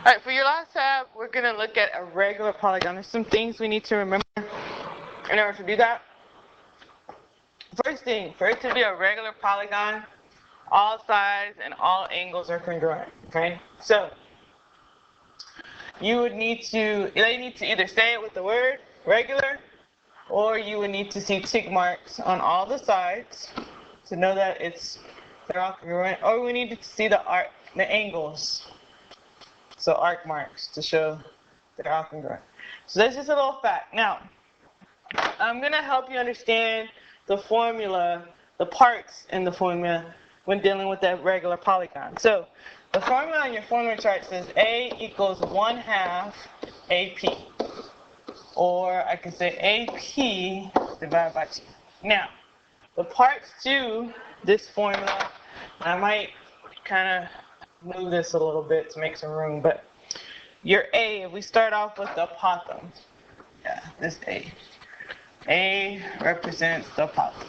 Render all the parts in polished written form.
Alright, for your last tab, we're going to look at a regular polygon. There's some things we need to remember in order to do that. First thing, for it to be a regular polygon, all sides and all angles are congruent, okay? So, you would need to, they need to either say it with the word regular, or you would need to see tick marks on all the sides to know that they're all congruent, or we need to see the angles, so arc marks to show that they're all congruent. So that's just a little fact. Now, I'm going to help you understand the formula, the parts in the formula when dealing with that regular polygon. So, the formula on your formula chart says A equals 1/2 AP. Or I can say AP divided by 2. Now, the parts to this formula, I might kind of move this a little bit to make some room, but your A, if we start off with the apothem, yeah, this A. A represents the apothem.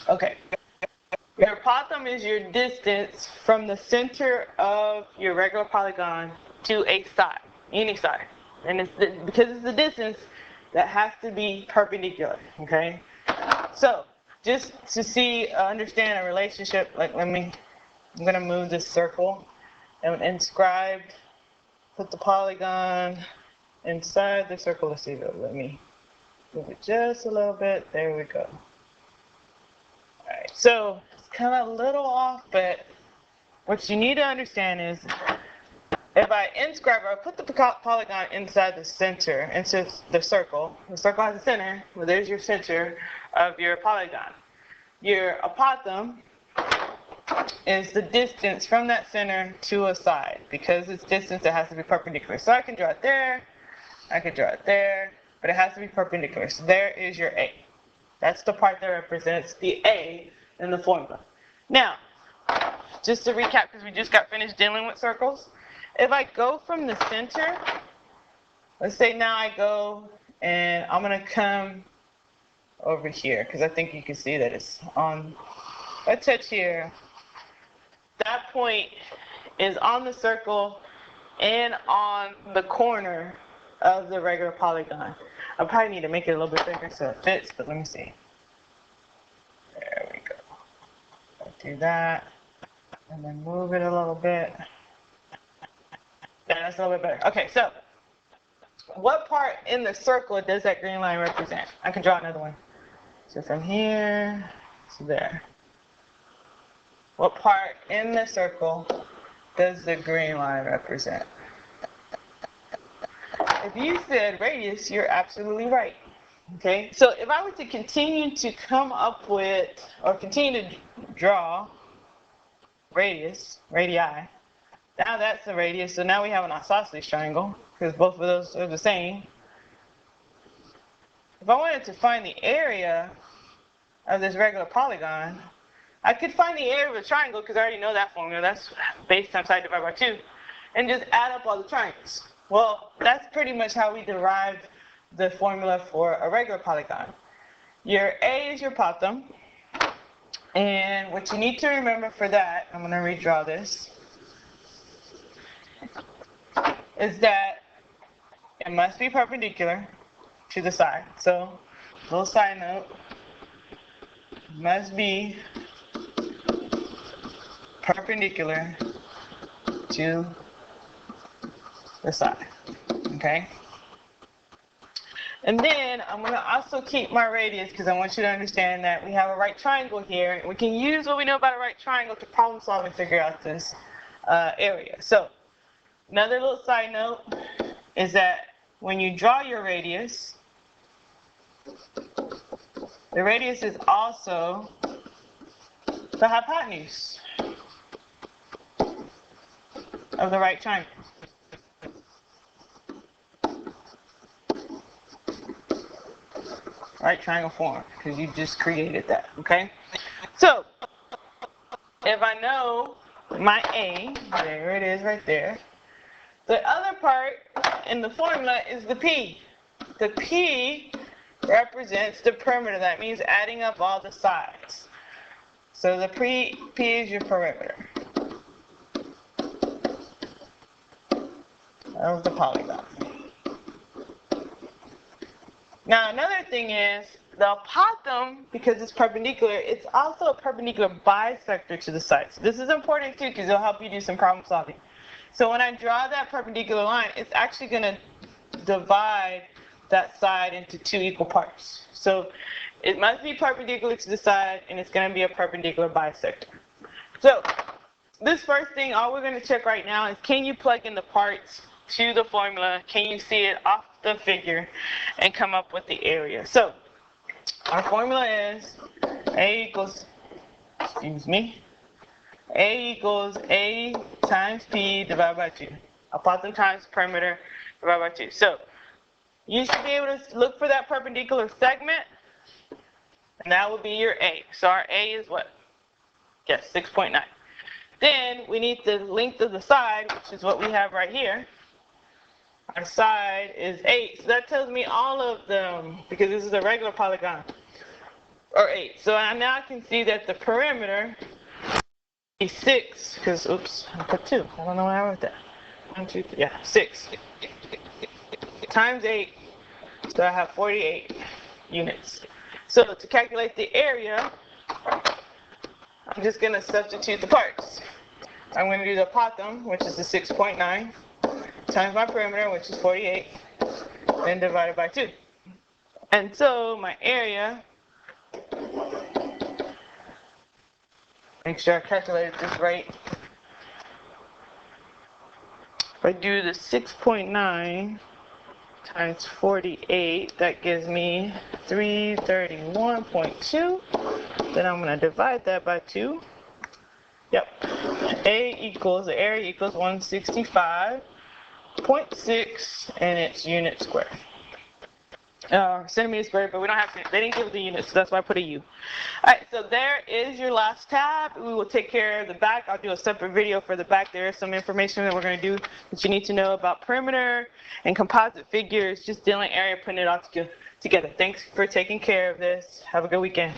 Okay. Your apothem is your distance from the center of your regular polygon to a side, any side. And because it's the distance, that has to be perpendicular, okay? So, just to understand a relationship, like I'm going to move this circle and inscribe, put the polygon inside the circle. Let's see, let me move it just a little bit. There we go. Alright, so it's kind of a little off, but what you need to understand is if I inscribe or put the polygon inside the center, into the circle has a center, well, there's your center of your polygon. Your apothem is the distance from that center to a side. Because it's distance, it has to be perpendicular. So I can draw it there, I could draw it there, but it has to be perpendicular. So there is your A. That's the part that represents the A in the formula. Now, just to recap, because we just got finished dealing with circles, if I go from the center, let's say now I go and I'm going to come over here, because I think you can see that it's on, if I touch here, that point is on the circle and on the corner of the regular polygon. I probably need to make it a little bit bigger so it fits, but let me see. There we go. I'll do that, and then move it a little bit. Yeah, that's a little bit better. Okay, so what part in the circle does that green line represent? I can draw another one. So from here to there. What part in the circle does the green line represent? If you said radius, you're absolutely right. Okay, so if I were to continue to come up with, or continue to draw radii, now that's the radius, so now we have an isosceles triangle, because both of those are the same. If I wanted to find the area of this regular polygon, I could find the area of a triangle, because I already know that formula. That's base times height divided by 2, and just add up all the triangles. Well, that's pretty much how we derive the formula for a regular polygon. Your A is your apothem, and what you need to remember for that, I'm going to redraw this, is that it must be perpendicular to the side. So, little side note, must be perpendicular to the side. Okay? And then I'm going to also keep my radius, because I want you to understand that we have a right triangle here, and we can use what we know about a right triangle to problem solve and figure out this area. So, another little side note is that when you draw your radius, the radius is also the hypotenuse of the right triangle. Right triangle form, because you just created that, okay? So, if I know my A, there it is right there, the other part in the formula is the P. The P represents the perimeter. That means adding up all the sides. So the P is your perimeter. of the polygon. Now another thing is the apothem, because it's perpendicular, it's also a perpendicular bisector to the side. So this is important too because it'll help you do some problem solving. So when I draw that perpendicular line, it's actually going to divide that side into two equal parts. So it must be perpendicular to the side, and it's going to be a perpendicular bisector. So this first thing, all we're going to check right now is, can you plug in the parts to the formula? Can you see it off the figure and come up with the area? So our formula is A equals, A equals A times P divided by 2. Apothem times perimeter divided by 2. So you should be able to look for that perpendicular segment, and that would be your A. So our A is what? Yes, 6.9. Then we need the length of the side, which is what we have right here. Our side is 8. So that tells me all of them, because this is a regular polygon, or 8. So now I can see that the perimeter is 6, because, oops, I put 2. I don't know why I wrote that. 1, 2, 3, yeah, 6. Times 8, so I have 48 units. So to calculate the area, I'm just going to substitute the parts. I'm going to do the apothem, which is the 6.9, times my perimeter, which is 48, then divided by 2. And so my area, make sure I calculated this right. If I do the 6.9 times 48, that gives me 331.2. Then I'm going to divide that by 2. Yep. A equals, the area equals 165.6, and it's unit square. Centimeter squared, but we don't have to, they didn't give it the units, so that's why I put a U. Alright, so there is your last tab. We will take care of the back. I'll do a separate video for the back. There is some information that we're going to do that you need to know about perimeter and composite figures, just dealing area, putting it all together. Thanks for taking care of this. Have a good weekend.